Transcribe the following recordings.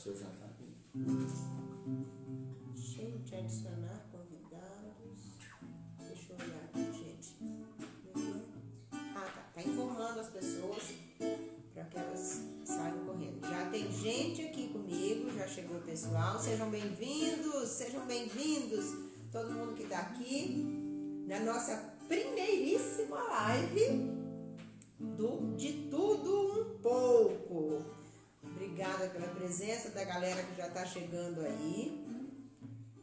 seu já está aqui. Cheio de adicionar convidados. Deixa eu olhar aqui, gente. Ah, tá. Tá informando as pessoas para que elas saiam correndo. Já tem gente aqui comigo, já chegou o pessoal. Sejam bem-vindos, todo mundo que está aqui na nossa primeiríssima live De Tudo Um Pouco. Obrigada pela presença da galera que já está chegando aí.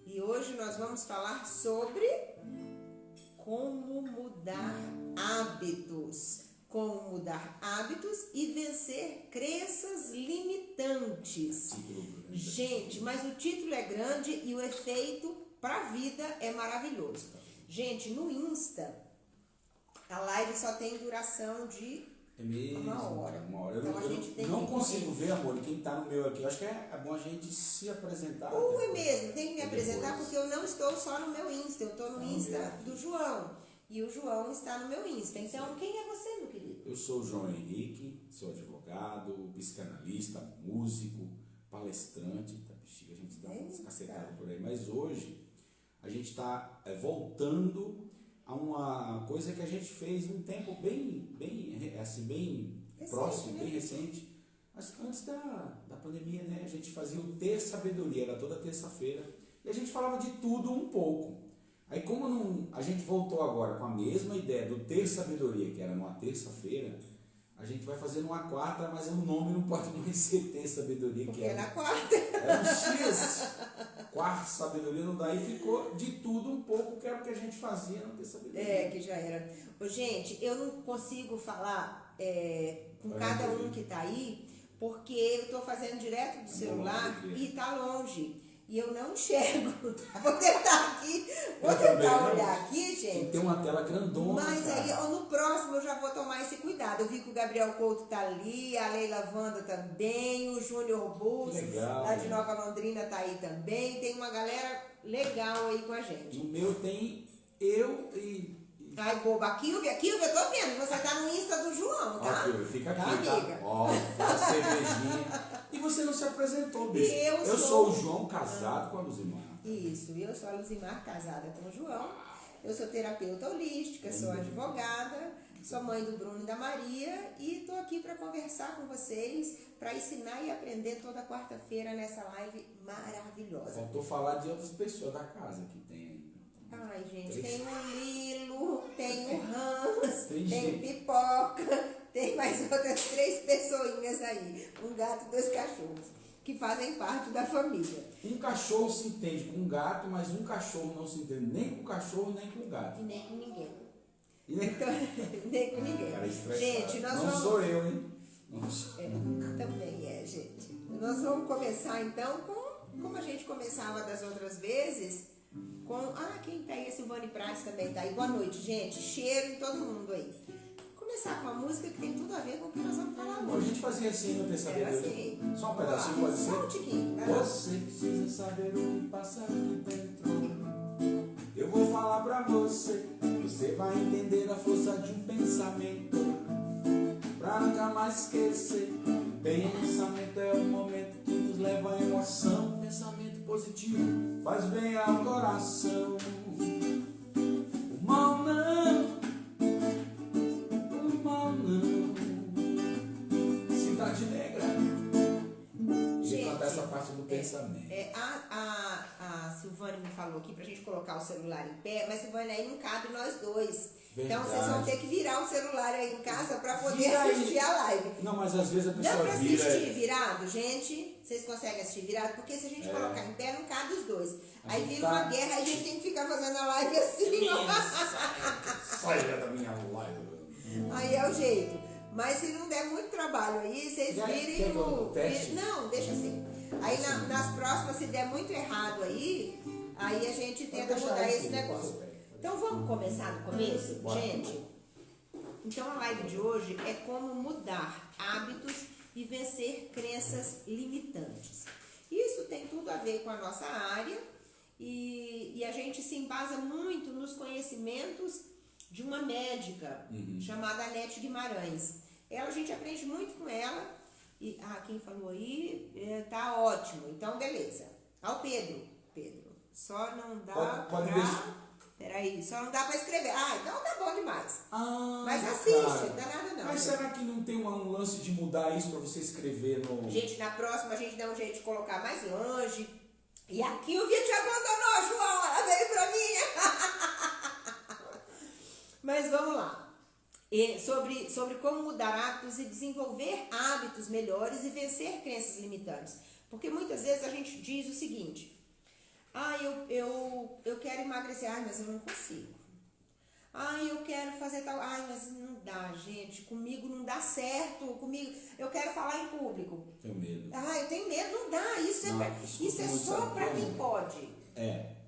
E hoje nós vamos falar sobre como mudar hábitos. Como mudar hábitos e vencer crenças limitantes. Gente, mas o título é grande e o efeito para a vida é maravilhoso. Gente, no Insta, a live só tem duração de uma hora. Então, a gente tem não consigo ver, amor, quem está no meu aqui. Eu acho que é bom a gente se apresentar. É mesmo, tem que me apresentar porque eu não estou só no meu Insta, eu estou no Insta do João. E o João está no meu Insta. Então, quem é você, meu querido? Eu sou o João Henrique, sou advogado, psicanalista, músico, palestrante. Tá, bexiga, a gente dá umas cacetadas por aí. Mas hoje a gente está voltando a uma coisa que a gente fez num tempo bem recente, próximo, bem recente. Mas antes da pandemia, né? A gente fazia o Ter Sabedoria, era toda terça-feira. E a gente falava de tudo um pouco. Aí como a gente voltou agora com a mesma ideia do Ter Sabedoria, que era numa terça-feira, a gente vai fazer numa quarta, mas o nome não pode mais ser Ter Sabedoria, porque que é na quarta. Era um X. Quarta Sabedoria não dá, e ficou de tudo um pouco, que era o que a gente fazia no Ter Sabedoria. Que já era. Gente, eu não consigo falar com cada um que está aí, porque eu estou fazendo direto do celular e está longe. E eu não enxergo. Vou tentar olhar aqui, gente. Tem uma tela grandona. Mas aí, no próximo, eu já vou tomar esse cuidado. Eu vi que o Gabriel Couto tá ali, a Leila Wanda também, o Júnior Bulls, lá de Nova Londrina, tá aí também. Tem uma galera legal aí com a gente. No meu tem eu e... Ai, boba, Kilvia, eu tô vendo. Você tá no Insta do João, tá? Ó, fica aqui, amiga? Ó, a cervejinha. E você não se apresentou, bicho. Eu sou o João, casado com a Luzimar. Isso, eu sou a Luzimar, casada com o João. Eu sou terapeuta holística, sou advogada, sou mãe do Bruno e da Maria e tô aqui para conversar com vocês, para ensinar e aprender toda quarta-feira nessa live maravilhosa. Faltou falar de outras pessoas da casa que tem aí. Ai, gente, tem o Lilo, tem o Hans, tem o Pipoca, tem mais outras 3 pessoinhas aí, um gato e 2 cachorros, que fazem parte da família. Um cachorro se entende com um gato, mas um cachorro não se entende nem com o cachorro, nem com o gato. E nem com ninguém. Então, nem com ninguém. Cara, gente, nós não vamos... sou eu, hein? Também gente. Nós vamos começar então como a gente começava das outras vezes, quem tá aí? A Silvane Prates também tá aí. Boa noite, gente. Cheiro em todo mundo aí. Vou começar com uma música que tem tudo a ver com o que nós vamos falar hoje. A gente fazia assim no Ter Sabedoria. Assim. Só um pedacinho, pode ser? Só um tiquinho. Você precisa saber o que passa aqui dentro. Eu vou falar pra você. Você vai entender a força de um pensamento. Pra nunca mais esquecer. Pensamento é o momento que nos leva à emoção. Pensamento positivo faz bem ao coração. O mal não. Cidade Negra. E cantar essa parte do pensamento. A Silvane me falou aqui pra gente colocar o celular em pé, mas Silvane, aí não cabe nós dois. Verdade. Então vocês vão ter que virar o celular aí em casa pra poder assistir a live. Não, mas às vezes a pessoa vira. Dá pra assistir vira... virado, gente? Vocês conseguem assistir virado? Porque se a gente colocar em pé, não cabe os dois. Aí vira uma guerra, aí a gente tem que ficar fazendo a live assim. Saia da minha live. Aí é o jeito. Mas se não der muito trabalho aí, vocês virem o... Não, deixa assim. Aí nas próximas, se der muito errado aí a gente tenta mudar esse negócio. Então vamos começar no começo? Gente, então a live de hoje é como mudar hábitos e vencer crenças limitantes. Isso tem tudo a ver com a nossa área e a gente se embasa muito nos conhecimentos de uma médica chamada Anete Guimarães. A gente aprende muito com ela Quem falou aí, tá ótimo. Então, beleza. Ao Pedro, só não dá Pode pra... deixar. Peraí, só não dá pra escrever. Então tá bom demais. Mas Cara. assiste, não dá nada não. Mas será que não tem um lance de mudar isso pra você escrever no... Gente, na próxima a gente dá um jeito de colocar mais longe. E aqui o vídeo te abandonou, João. Ela veio pra mim. Mas vamos lá. Sobre como mudar hábitos e desenvolver hábitos melhores e vencer crenças limitantes. Porque muitas vezes a gente diz o seguinte: eu quero emagrecer, mas eu não consigo. Eu quero fazer tal, mas não dá, gente, comigo não dá certo, eu quero falar em público. Tenho medo. Eu tenho medo, não dá, isso é só para quem pode.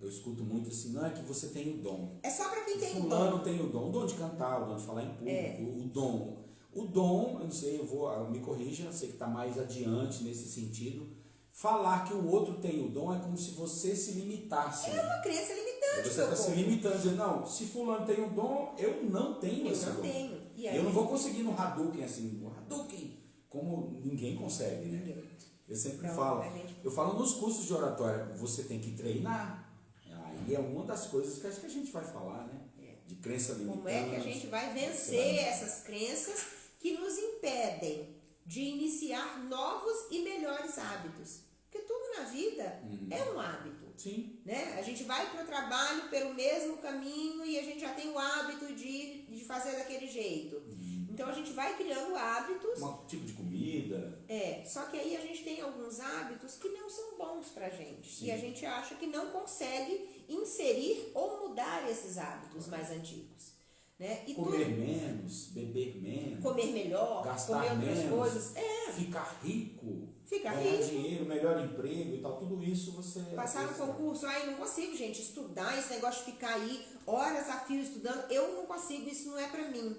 Eu escuto muito assim, não é que você tem o dom. É só para quem tem o dom. Fulano tem o dom de cantar, o dom de falar em público, o dom, eu não sei, me corrija, eu sei que está mais adiante nesse sentido. Falar que o outro tem o dom é como se você se limitasse. É uma crença limitante. Você está se limitando, dizendo, não, se fulano tem o dom, eu não tenho esse dom. Eu não tenho. E aí? Eu não vou conseguir no Hadouken, assim, no Hadouken, como ninguém consegue, né? Eu sempre falo. Eu falo nos cursos de oratória, você tem que treinar. Aí é uma das coisas que acho que a gente vai falar, né? De crença limitante. Como é que a gente vai vencer essas crenças que nos impedem de iniciar novos e melhores hábitos? Porque tudo na vida é um hábito. Sim. Né? A gente vai para o trabalho pelo mesmo caminho e a gente já tem o hábito de fazer daquele jeito. Então a gente vai criando hábitos. Um tipo de comida. Só que aí a gente tem alguns hábitos que não são bons pra gente. Sim. E a gente acha que não consegue inserir ou mudar esses hábitos mais antigos. Né? E comer menos, beber menos. Comer melhor, gastar comer outras menos, coisas. Ficar rico. Ficar ganhar rico. dinheiro, melhor emprego e tal. Tudo isso você... Passar no concurso, não consigo, gente, estudar, esse negócio de ficar aí horas a fio estudando, eu não consigo, isso não é pra mim.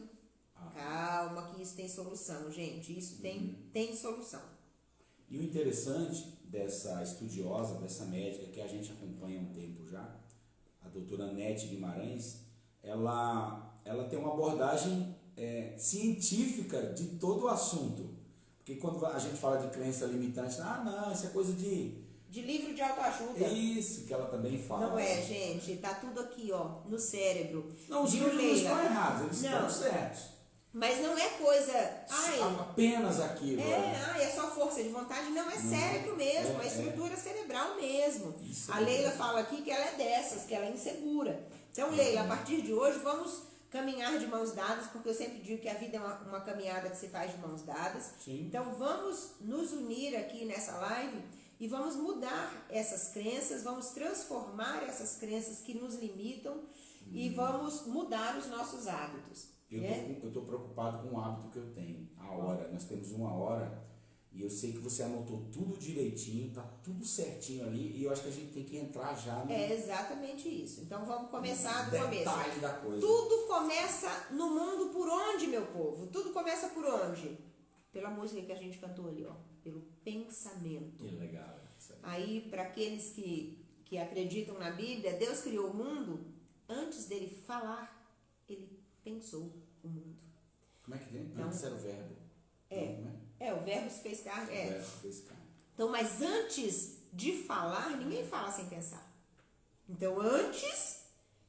Calma que isso tem solução, gente, isso tem solução. E o interessante dessa estudiosa, dessa médica que a gente acompanha há um tempo já, a doutora Nete Guimarães, ela tem uma abordagem científica de todo o assunto. Porque quando a gente fala de crença limitante, não, isso é coisa de livro de autoajuda. É isso que ela também fala. Não é, gente, tá tudo aqui, no cérebro. Não, os livros não estão errados, eles estão certos. Mas não é coisa... apenas aquilo. É só força de vontade. Não, é cérebro mesmo, é estrutura cerebral mesmo. A Leila fala aqui que ela é dessas, que ela é insegura. Então, Leila, a partir de hoje, vamos caminhar de mãos dadas, porque eu sempre digo que a vida é uma caminhada que se faz de mãos dadas. Sim. Então, vamos nos unir aqui nessa live e vamos mudar essas crenças, vamos transformar essas crenças que nos limitam e vamos mudar os nossos hábitos. Eu estou preocupado com o hábito que eu tenho. A hora, nós temos 1 hora e eu sei que você anotou tudo direitinho, tá tudo certinho ali e eu acho que a gente tem que entrar já no... É exatamente isso. Então vamos começar do começo. Detalhe da coisa. Tudo começa no mundo por onde, meu povo? Tudo começa por onde? Pela música que a gente cantou ali, pelo pensamento. Que legal. Aí, para aqueles que acreditam na Bíblia, Deus criou o mundo, antes dele falar, ele pensou o mundo. Como é que vem? Então, antes era o verbo. O verbo se fez carne. O verbo se fez carne. Então, mas antes de falar, ninguém fala sem pensar. Então, antes,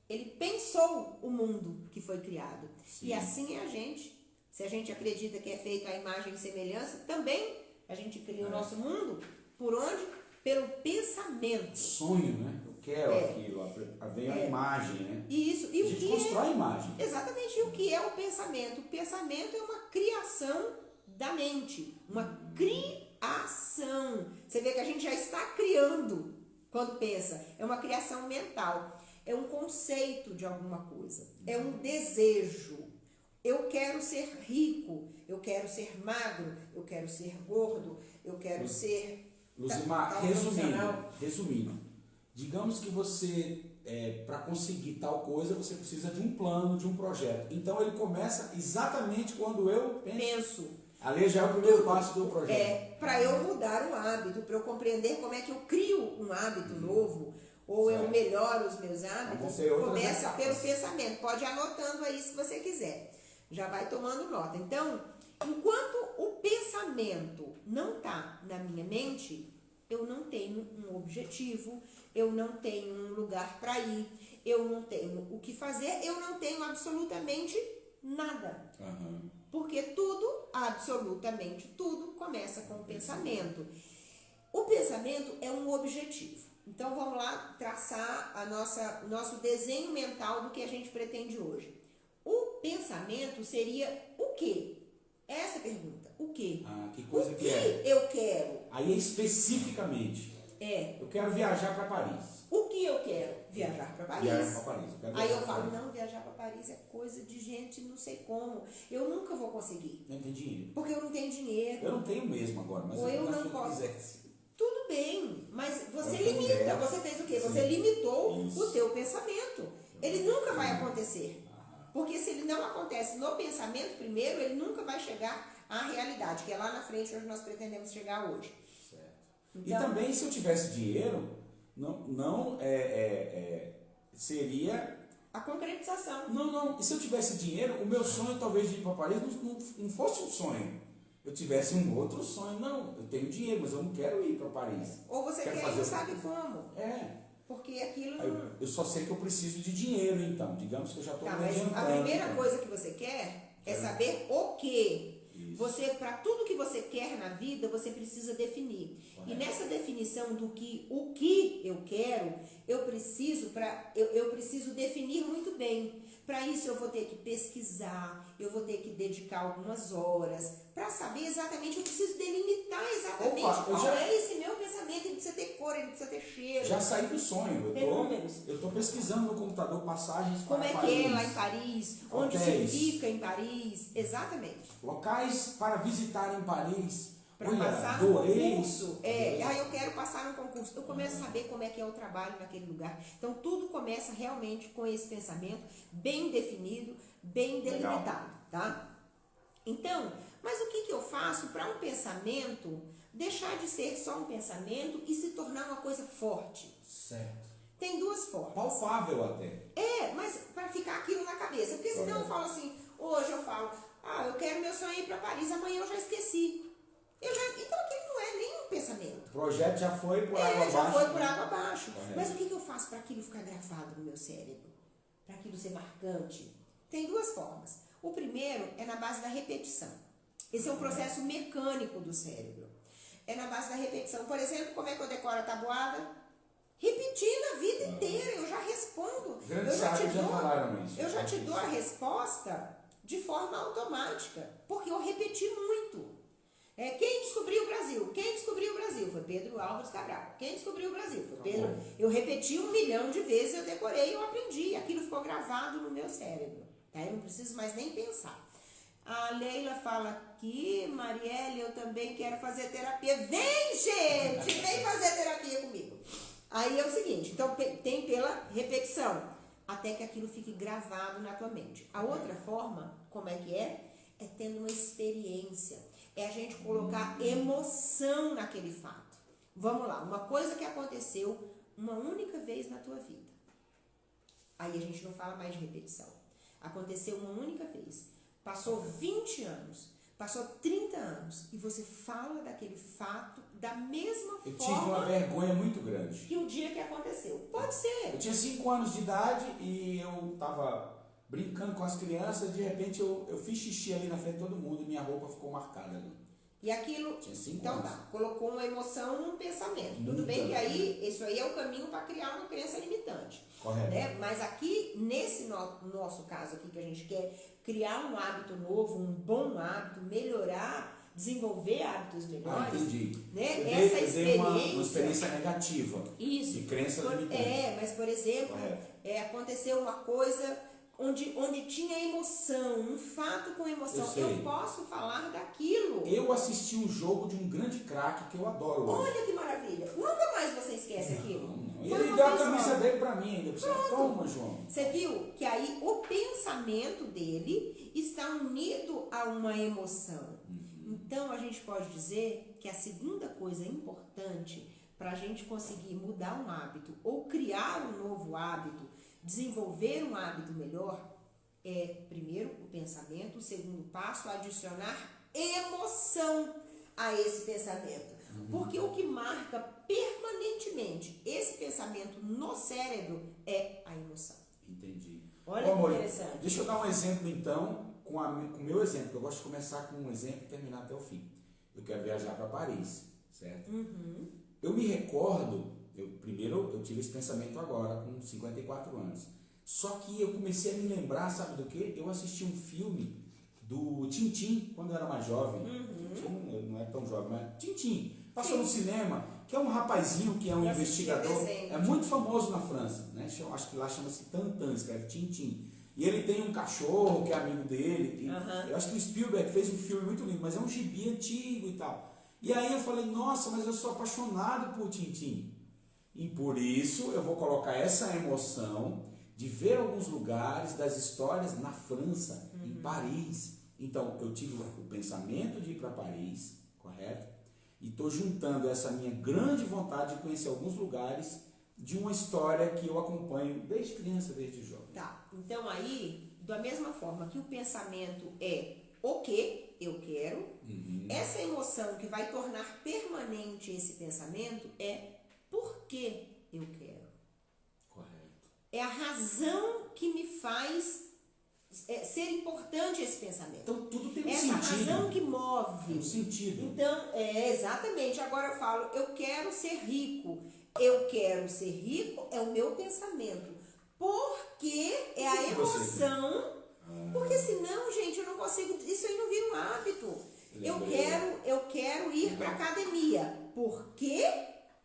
ele pensou o mundo que foi criado. Sim. E assim é a gente. Se a gente acredita que é feito a imagem e semelhança, também a gente cria o nosso mundo. Por onde? Pelo pensamento. Sonho, né? Eu quero aquilo. Vem a imagem, né? Isso. E a gente constrói a imagem. Exatamente. E o que é o pensamento? O pensamento é uma criação da mente. Uma criação. Você vê que a gente já está criando quando pensa. É uma criação mental. É um conceito de alguma coisa. É um desejo. Eu quero ser rico. Eu quero ser magro. Eu quero ser gordo. Eu quero ser... Luzimar, resumindo, digamos que você, para conseguir tal coisa, você precisa de um plano, de um projeto. Então ele começa exatamente quando eu penso. Ali já é o primeiro passo do projeto. Para eu mudar um hábito, para eu compreender como é que eu crio um hábito novo, ou eu melhoro os meus hábitos, começa pelo pensamento. Pode ir anotando aí se você quiser. Já vai tomando nota. Então, enquanto o pensamento pensamento não está na minha mente, eu não tenho um objetivo, eu não tenho um lugar para ir, eu não tenho o que fazer, eu não tenho absolutamente nada. Uhum. Porque tudo, absolutamente tudo, começa com o pensamento. O pensamento é um objetivo. Então vamos lá traçar o nosso desenho mental do que a gente pretende hoje. O pensamento seria o quê? Essa é a pergunta. O quê? Que coisa o que é? eu quero? Aí especificamente. Eu quero viajar para Paris. O que eu quero? Viajar para Paris. Viajar para Paris. Aí eu falo, não, viajar para Paris é coisa de gente não sei como. Eu nunca vou conseguir. Não tem dinheiro. Porque eu não tenho dinheiro. Eu não tenho mesmo agora, mas Ou eu não posso. Tudo bem, mas você limita. Você fez o quê? Você limitou o teu pensamento. Ele nunca vai acontecer. Porque se ele não acontece no pensamento primeiro, ele nunca vai chegar à realidade, que é lá na frente onde nós pretendemos chegar hoje. Certo. Então, e também, se eu tivesse dinheiro, não seria... A concretização. Não. E se eu tivesse dinheiro, o meu sonho talvez de ir para Paris não fosse um sonho. Eu tivesse um outro sonho. Não, eu tenho dinheiro, mas eu não quero ir para Paris. Ou você quer e não sabe como. Porque aquilo não... Eu só sei que eu preciso de dinheiro, então. Digamos que eu já estou mas a primeira coisa que você quer é saber o quê. Você, para tudo que você quer na vida, você precisa definir. E nessa definição o que eu quero, eu preciso definir muito bem. Para isso eu vou ter que pesquisar, eu vou ter que dedicar algumas horas para saber exatamente, eu preciso delimitar exatamente qual é esse meu pensamento. Ele precisa ter cor, ele precisa ter cheiro. Já saí do sonho. Eu estou pesquisando no computador passagens para Paris. Como é que é lá em Paris? Onde se fica em Paris? Exatamente. Locais para visitar em Paris. Para passar no concurso. Aí eu quero passar no concurso. Eu começo a saber como é que é o trabalho naquele lugar. Então tudo começa realmente com esse pensamento bem definido, bem delimitado, tá? Então, mas o que eu faço para um pensamento deixar de ser só um pensamento e se tornar uma coisa forte? Certo. Tem duas formas. Palpável até. Mas para ficar aquilo na cabeça. Porque senão eu falo assim, hoje eu falo, eu quero meu sonho ir para Paris, amanhã eu já esqueci. Então aquilo não é nem um pensamento. O projeto já foi por água abaixo. Já foi por água abaixo. Mas o que eu faço para aquilo ficar gravado no meu cérebro? Para aquilo ser marcante? Tem duas formas. O primeiro é na base da repetição. Esse é um processo mecânico do cérebro. É na base da repetição. Por exemplo, como é que eu decoro a tabuada? Repetindo a vida inteira. Eu já respondo. Eu já te dou a resposta de forma automática. Porque eu repeti muito. Quem descobriu o Brasil? Quem descobriu o Brasil? Foi Pedro Álvares Cabral. Quem descobriu o Brasil? Foi Pedro. Eu repeti 1 milhão de vezes, eu decorei, eu aprendi. Aquilo ficou gravado no meu cérebro. Tá? Eu não preciso mais nem pensar. A Leila fala aqui, Marielle, eu também quero fazer terapia. Vem, gente! Vem fazer terapia comigo. Aí é o seguinte, então tem pela repetição, até que aquilo fique gravado na tua mente. A outra forma, como é que é? É tendo uma experiência. É a gente colocar emoção naquele fato. Vamos lá, uma coisa que aconteceu uma única vez na tua vida. Aí a gente não fala mais de repetição. Aconteceu uma única vez. Passou 20 anos, passou 30 anos e você fala daquele fato da mesma forma. Eu tive uma vergonha muito grande. Que o dia que aconteceu. Pode ser. Eu tinha 5 anos de idade e eu estava brincando com as crianças, de repente eu fiz xixi ali na frente de todo mundo e minha roupa ficou marcada ali. E aquilo, tinha 5 então anos. Tá, colocou uma emoção num pensamento. Tudo bem que aí, isso aí é o caminho para criar uma crença limitante. Correto. Né? Mas aqui, nesse nosso caso aqui, que a gente quer criar um hábito novo, um bom hábito, melhorar, desenvolver hábitos melhores. Entendi. Né? Essa experiência. Uma experiência negativa. Isso. De crença limitante. Mas por exemplo, aconteceu uma coisa onde tinha emoção, um fato com emoção. Eu posso falar daquilo. Eu assisti um jogo de um grande craque que eu adoro hoje. Olha que maravilha. Nunca mais você esquece aquilo. Não. E ele deu a camisa dele pra mim ainda. Toma, João. Você viu que aí o pensamento dele está unido a uma emoção. Então a gente pode dizer que a segunda coisa importante para a gente conseguir mudar um hábito ou criar um novo hábito, desenvolver um hábito melhor, é primeiro o pensamento, o segundo passo, adicionar emoção. a esse pensamento. Porque o que marca permanentemente esse pensamento no cérebro é a emoção. Entendi. Olha Ô, que amor, interessante. deixa eu dar um exemplo então, com o meu exemplo. Eu gosto de começar com um exemplo e terminar até o fim. Eu quero viajar para Paris, certo? Eu me recordo, primeiro eu tive esse pensamento agora, com 54 anos. Só que eu comecei a me lembrar, sabe do quê? Eu assisti um filme do Tintim, quando eu era mais jovem. Tintim, eu não é tão jovem, mas Tintim. Passou no cinema, que é um rapazinho que é um investigador, é muito famoso na França, né? Acho que lá chama-se Tantan, escreve Tintim. E ele tem um cachorro que é amigo dele. Eu acho que o Spielberg fez um filme muito lindo, mas é um gibi antigo e tal. E aí eu falei, nossa, mas eu sou apaixonado por Tintim. E por isso eu vou colocar essa emoção de ver alguns lugares das histórias na França, em Paris. Então eu tive o pensamento de ir para Paris, correto? E estou juntando essa minha grande vontade de conhecer alguns lugares de uma história que eu acompanho desde criança, desde jovem. Tá, então aí, da mesma forma que o pensamento é o que eu quero, essa emoção que vai tornar permanente esse pensamento é por que eu quero. Correto. É a razão que me faz ser importante esse pensamento. Então tudo tem um essa sentido. Essa razão que move. Tem um sentido. Então, exatamente. Agora eu falo, eu quero ser rico. Eu quero ser rico é o meu pensamento. Porque é a emoção. Porque senão, gente, eu não consigo. Isso aí não vira um hábito. Eu quero ir para academia. Por quê?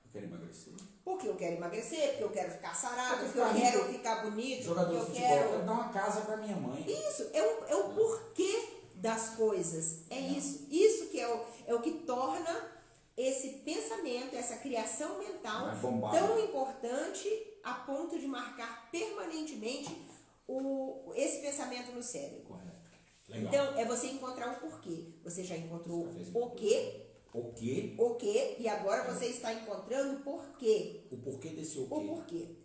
Eu quero emagrecer. Porque eu quero emagrecer, porque eu quero ficar sarado, porque eu quero ficar bonito. Jogador de futebol, eu quero dar uma casa para minha mãe. Isso, é o porquê das coisas. É isso. Isso que é o que torna esse pensamento, essa criação mental tão importante a ponto de marcar permanentemente esse pensamento no cérebro. Correto. Legal. Então, é você encontrar o porquê. Você já encontrou o quê? O quê? O quê? E agora você está encontrando o porquê. O porquê desse o quê? O porquê.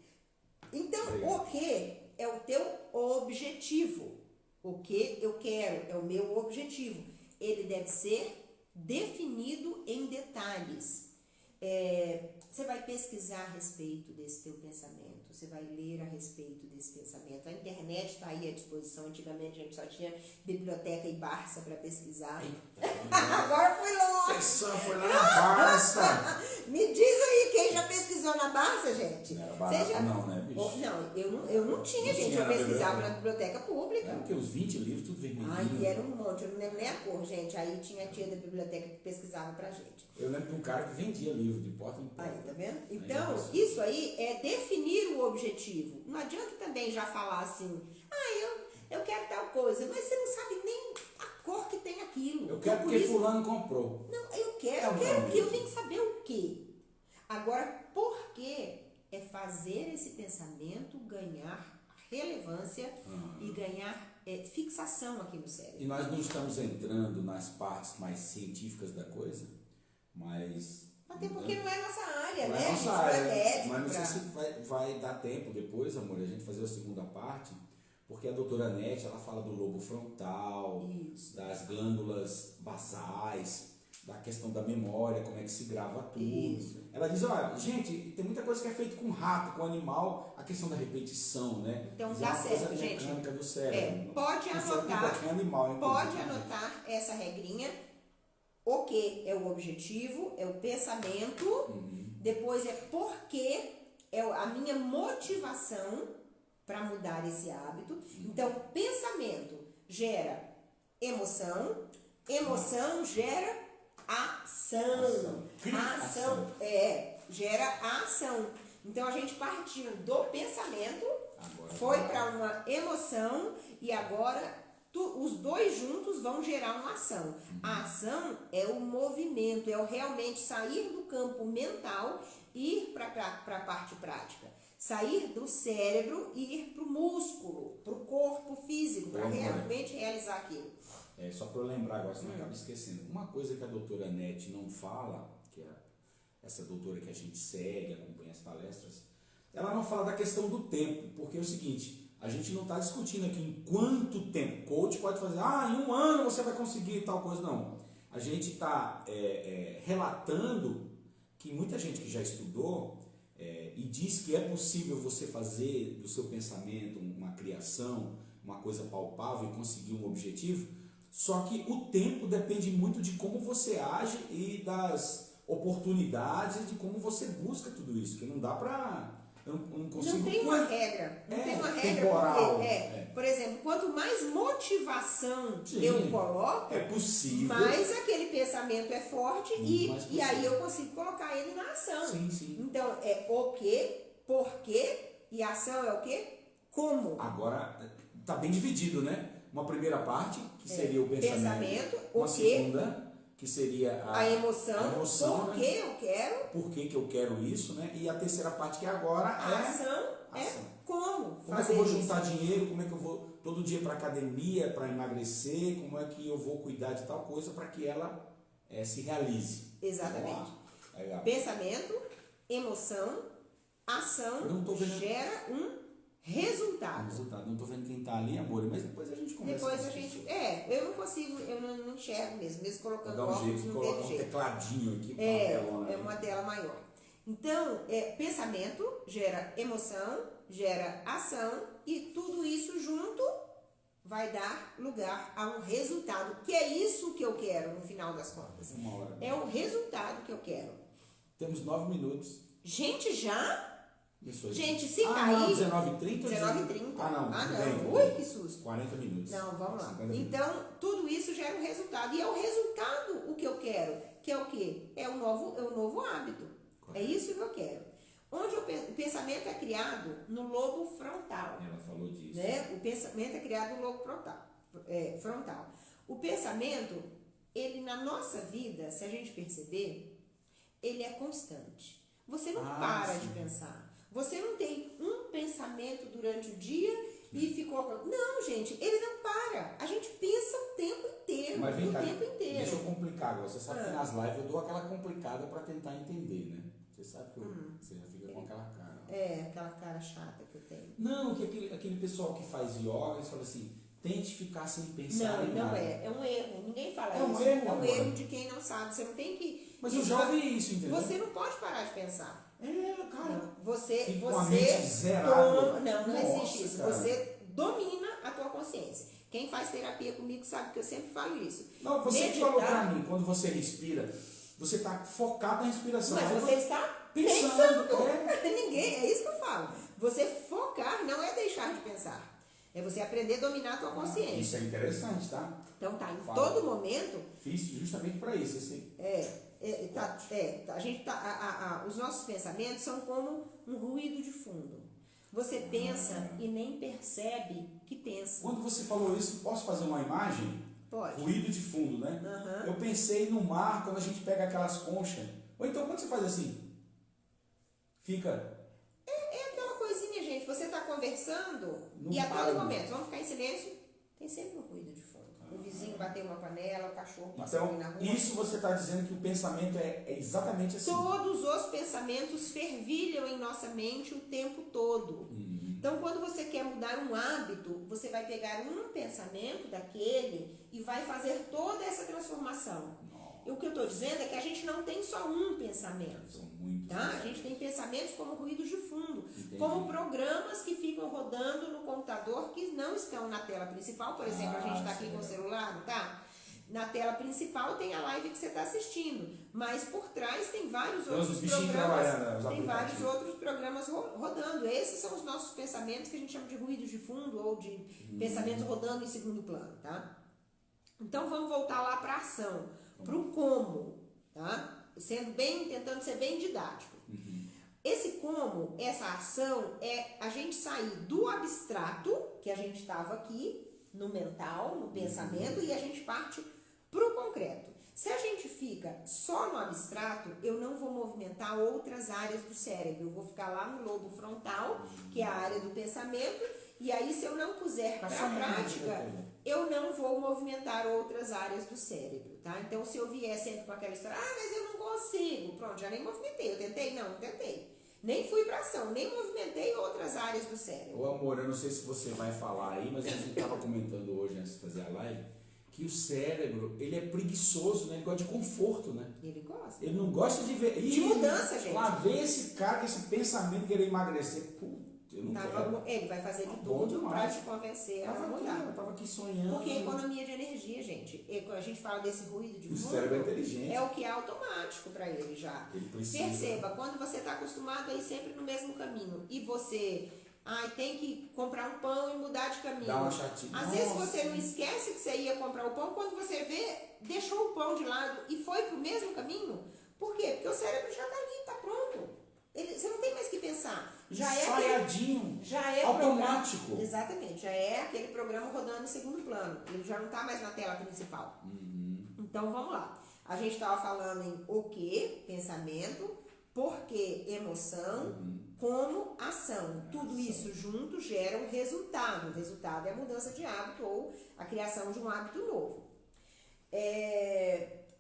Então, o quê é o teu objetivo. O que eu quero é o meu objetivo. Ele deve ser definido em detalhes. Você vai pesquisar a respeito desse teu pensamento, você vai ler a respeito desse pensamento. A internet está aí à disposição. Antigamente a gente só tinha biblioteca e Barça para pesquisar. Agora foi longe. A pessoa foi lá na Barça. Me diz aí, quem já pesquisou na Barça, gente? Não era barato não, né, bicho? Não, eu não tinha, gente. Eu pesquisava na biblioteca pública. Era o quê? Uns 20 livros, tudo vermelhinho. Ai, era um monte, eu não lembro nem a cor, gente. Aí tinha a tia da biblioteca que pesquisava pra gente. Eu lembro de um cara que vendia livro de porta em porta. Aí, tá vendo? Então, isso aí é definir o objetivo. Não adianta também já falar assim, eu quero tal coisa, mas você não sabe nem a cor que tem aquilo. Eu quero porque fulano comprou. Não, eu quero o que, eu tenho que saber o que. Agora, por que é fazer esse pensamento ganhar relevância e ganhar fixação aqui no cérebro. E nós não estamos entrando nas partes mais científicas da coisa, mas... Até porque não é nossa área, não né? É nossa área, mas não sei se vai dar tempo depois, amor, a gente fazer a segunda parte, porque a doutora Nete, ela fala do lobo frontal, das glândulas basais, da questão da memória, como é que se grava tudo. Isso. Ela diz, olha, gente, tem muita coisa que é feita com rato, com animal, a questão da repetição, né? Então dá certo, gente. Mecânica do cérebro. Pode anotar, animal, pode anotar essa regrinha. O que é o objetivo, é o pensamento, depois é porque é a minha motivação para mudar esse hábito. Então, pensamento gera emoção, emoção gera ação. Ação gera a ação. Então a gente partiu do pensamento, foi para uma emoção e agora os dois juntos vão gerar uma ação. A ação é o movimento, é o realmente sair do campo mental e ir para a parte prática. Sair do cérebro e ir para o músculo, para o corpo físico, para realmente realizar aquilo. Só para eu lembrar agora, senão eu acabo esquecendo. Uma coisa que a doutora Nete não fala, que é essa doutora que a gente segue, acompanha as palestras, ela não fala da questão do tempo, porque é o seguinte, a gente não está discutindo aqui em quanto tempo. Coach pode fazer, em 1 ano você vai conseguir tal coisa, não. a gente está relatando que muita gente que já estudou e diz que é possível você fazer do seu pensamento uma criação, uma coisa palpável e conseguir um objetivo, só que o tempo depende muito de como você age e das oportunidades, de como você busca tudo isso, que não dá para... Não consigo... Não tem uma regra. Não tem uma regra temporal. porque, por exemplo, quanto mais motivação Sim, eu coloco, é possível. mais aquele pensamento é forte Mais e aí eu consigo colocar ele na ação. Sim, sim. Então, é o quê, por quê, e a ação é o quê? Como. Agora, está bem dividido, né? Uma primeira parte, que seria o pensamento. o Uma quê, segunda, que seria a emoção, por por que que eu quero, por que eu quero isso, né? E a terceira parte, que agora a é ação é ação. como Como é que fazer eu vou isso. juntar dinheiro, como é que eu vou todo dia para academia para emagrecer, como é que eu vou cuidar de tal coisa para que ela se realize. Exatamente. Legal. Pensamento, emoção, ação Eu não tô vendo gera um resultado. Resultado. Não estou vendo quem está ali, amor, mas depois a gente conversa. Depois com a vocês. gente. Eu não consigo, eu não enxergo mesmo colocando Vou dar um óculos, jeito de não colocar teve um jeito. tecladinho aqui. Telona, É uma tela maior. Então, pensamento gera emoção, gera ação e tudo isso junto vai dar lugar a um resultado, que é isso que eu quero no final das contas. Uma hora. É o resultado que eu quero. Temos 9 minutos. Gente, já? Isso aí. Gente, se não, cair... 19h30? 19h30. Ah, não. Ah, tudo não. bem. Ui, que susto. 40 minutos. Não, vamos lá. 50 minutos. Então, tudo isso gera um resultado. E é o resultado o que eu quero. Que é o quê? É o novo hábito. É isso que eu quero. Onde o pensamento é criado no lobo frontal. Ela falou disso. Né? O pensamento é criado no lobo frontal. O pensamento, ele na nossa vida, se a gente perceber, ele é constante. Você não para sim. de pensar. Você não tem um pensamento durante o dia e ficou... Não, gente, ele não para. A gente pensa o tempo inteiro. Mas vem cá, tempo inteiro. deixa eu complicar agora. Você sabe que nas lives eu dou aquela complicada para tentar entender, né? Você sabe que você já fica com aquela cara. Aquela cara chata que eu tenho. Não, que aquele pessoal que faz yoga, eles falam assim, tente ficar sem pensar em Não nada. é um erro. Ninguém fala É um isso. erro, É um amor. erro de quem não sabe. Você não tem que... Mas eu já ouvi isso, entendeu? Você não pode parar de pensar. Cara. Você Fica com a mente zerada. não Nossa, existe isso. cara. Você domina a tua consciência. Quem faz terapia comigo sabe que eu sempre falo isso. Não, você que falou pra mim, quando você respira, você está focado na respiração. Mas Aí você está pensando. Ninguém, é isso que eu falo. Você focar não é deixar de pensar. É você aprender a dominar a tua consciência. Isso é interessante, tá? Então tá, em Fala. todo momento. Fiz justamente para isso, assim. A gente os nossos pensamentos são como um ruído de fundo. Você pensa e nem percebe que pensa. Quando você falou isso, posso fazer uma imagem? Pode. Ruído de fundo, né? Uhum. Eu pensei no mar, quando a gente pega aquelas conchas. Ou então, quando você faz assim? Fica... É aquela coisinha, gente. Você está conversando Não e a para, todo não. momento, vamos ficar em silêncio, tem sempre um ruído de fundo. O vizinho bateu uma panela, o cachorro passou ali na Então, rua. isso você está dizendo que o pensamento é exatamente assim. Todos os pensamentos fervilham em nossa mente o tempo todo. Então, quando você quer mudar um hábito, você vai pegar um pensamento daquele e vai fazer toda essa transformação. E o que eu estou dizendo é que a gente não tem só um pensamento. São muitos. Tá? A gente tem pensamentos como ruídos de fundo, Entendi. como programas que ficam rodando no computador que não estão na tela principal. Por exemplo, a gente está aqui com o celular, não tá? Na tela principal tem a live que você está assistindo, mas por trás tem vários outros programas. Tem vários outros programas rodando. Esses são os nossos pensamentos que a gente chama de ruídos de fundo ou de pensamentos rodando em segundo plano, tá? Então vamos voltar lá para a ação, para o como, tá? Tentando ser bem didático. Esse como, essa ação é a gente sair do abstrato, que a gente estava aqui, no mental, no pensamento, e a gente parte para o concreto. Se a gente fica só no abstrato, eu não vou movimentar outras áreas do cérebro. Eu vou ficar lá no lobo frontal, que é a área do pensamento, e aí se eu não puser para a prática, eu não vou movimentar outras áreas do cérebro, tá? Então, se eu vier sempre com aquela história, mas eu não consigo, pronto, já nem movimentei. Eu tentei? Não tentei. Nem fui para ação, nem movimentei outras áreas do cérebro. Ô amor, eu não sei se você vai falar aí, mas a gente estava comentando hoje antes de fazer a live, que o cérebro, ele é preguiçoso, né? Ele gosta de conforto, né? Ele gosta. Ele não gosta de ver... De mudança, gente. Lá vem esse cara com esse pensamento de querer emagrecer. Putz, eu não quero. Ele vai fazer de Bom tudo para demais. te convencer a Eu mudar. tava aqui sonhando. Porque é economia de energia, gente. E quando a gente fala desse ruído de O fundo, cérebro é inteligente. é o que é automático para ele já. Ele precisa. Perceba, quando você está acostumado a ir sempre no mesmo caminho e você tem que comprar um pão e mudar de caminho. Dá uma chatinha. Às vezes você não esquece que você ia comprar o pão, quando você vê, deixou o pão de lado e foi para o mesmo caminho. Por quê? Porque o cérebro já está ali, está pronto. Você não tem mais que pensar. Já é ensaiadinho, já é automático. Programa, exatamente, já é aquele programa rodando em segundo plano. Ele já não está mais na tela principal. Então vamos lá. A gente estava falando em o que, pensamento, porquê, emoção, como ação. Tudo isso junto gera um resultado. O resultado é a mudança de hábito ou a criação de um hábito novo.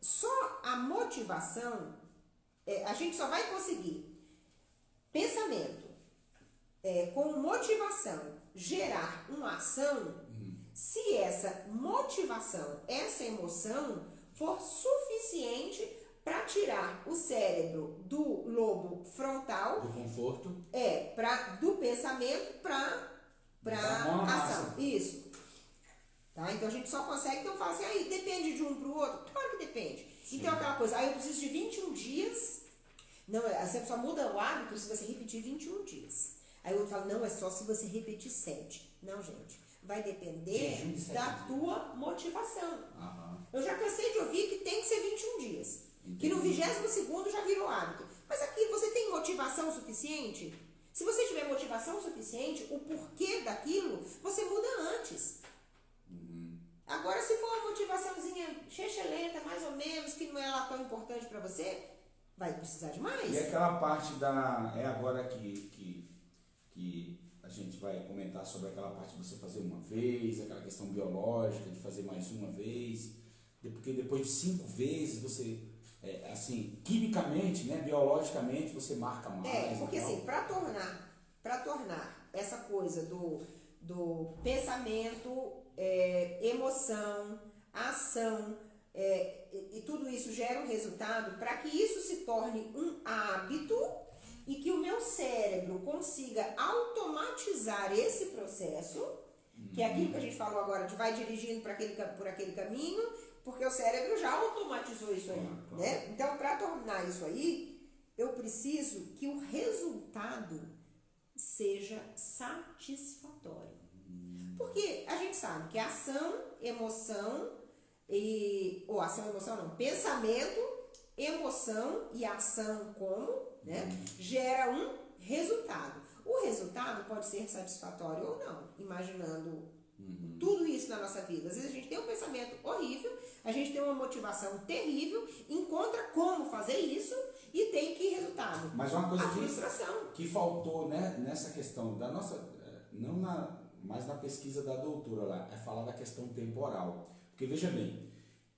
Só a motivação, a gente só vai conseguir pensamento com motivação gerar uma ação se essa motivação, essa emoção for suficiente para tirar o cérebro do lobo frontal, Do conforto. do pensamento para ação. Isso. Tá? Então a gente só consegue, então fala assim, aí depende de um para o outro? Claro que depende. Sim. Então aquela coisa, eu preciso de 21 dias. Não, você só muda o hábito se você repetir 21 dias. Aí o outro fala, não, é só se você repetir 7. Não, gente. Vai depender da tua motivação. Eu já cansei de ouvir que tem que ser 21 dias. Entendi. Que no 22º já virou hábito. Mas aqui, você tem motivação suficiente? Se você tiver motivação suficiente, o porquê daquilo, você muda antes. Agora, se for uma motivaçãozinha lenta, mais ou menos, que não é lá tão importante para você, vai precisar de mais. E aquela parte agora que a gente vai comentar sobre aquela parte de você fazer uma vez, aquela questão biológica de fazer mais uma vez, porque depois de 5 vezes você, quimicamente, né, biologicamente, você marca mais. Porque assim, para tornar essa coisa do pensamento, emoção, ação, e tudo isso gera um resultado, para que isso se torne um hábito e que o meu cérebro consiga automatizar esse processo, que é aquilo que a gente falou agora, de vai dirigindo por aquele caminho, porque o cérebro já automatizou isso aí. Né? Então, para tornar isso aí, eu preciso que o resultado seja satisfatório. Porque a gente sabe que ação, emoção, pensamento, emoção e ação gera um resultado. O resultado pode ser satisfatório ou não, imaginando tudo isso na nossa vida. Às vezes a gente tem um pensamento horrível, a gente tem uma motivação terrível, encontra como fazer isso e tem que resultado. Mas uma coisa frustração. Que faltou, né, nessa questão da nossa, mas na pesquisa da doutora lá, é falar da questão temporal. Porque veja bem,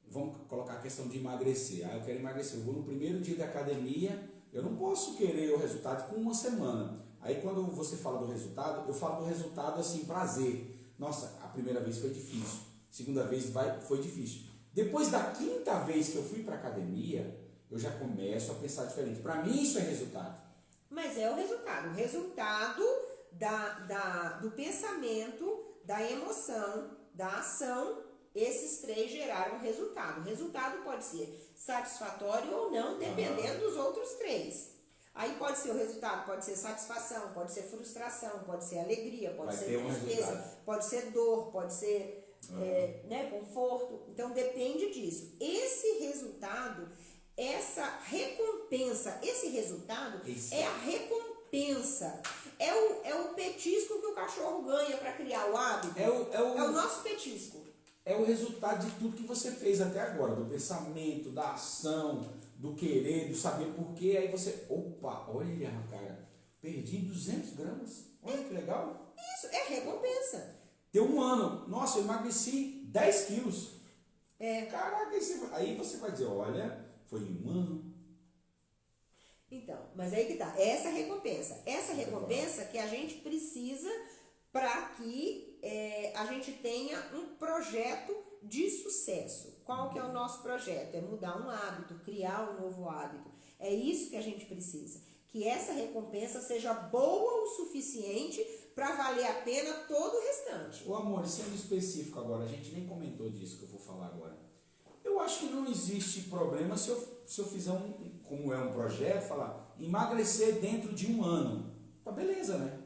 vamos colocar a questão de emagrecer. Eu quero emagrecer, eu vou no primeiro dia da academia, eu não posso querer o resultado com uma semana. Aí quando você fala do resultado, eu falo do resultado assim, prazer. Nossa, a primeira vez foi difícil, segunda vez foi difícil. Depois da 5ª vez que eu fui para a academia, eu já começo a pensar diferente. Para mim isso é resultado. Mas é o resultado. O resultado do pensamento, da emoção, da ação, esses 3 geraram um resultado. O resultado pode ser satisfatório ou não, dependendo dos outros 3. Aí pode ser o resultado, pode ser satisfação, pode ser frustração, pode ser alegria, pode ser tristeza, pode ser dor, pode ser conforto. Então depende disso. Esse resultado, essa recompensa, esse resultado é a recompensa. É o petisco que o cachorro ganha para criar o hábito. É o nosso petisco. É o resultado de tudo que você fez até agora, do pensamento, da ação, do querer, do saber porquê. Aí você, olha, cara, perdi 200 gramas. Olha que legal. Isso, é recompensa. Deu 1 ano. Nossa, eu emagreci 10 quilos. Caraca, aí você vai dizer, olha, foi em 1 ano. Então, mas aí que tá, essa recompensa. Essa recompensa que a gente precisa para que a gente tenha um projeto de sucesso. Qual que é o nosso projeto? É mudar um hábito, criar um novo hábito. É isso que a gente precisa. Que essa recompensa seja boa o suficiente para valer a pena todo o restante. O amor, sendo específico agora, a gente nem comentou disso que eu vou falar agora. Eu acho que não existe problema se eu fizer como é um projeto, falar emagrecer dentro de 1 ano. Tá beleza, né?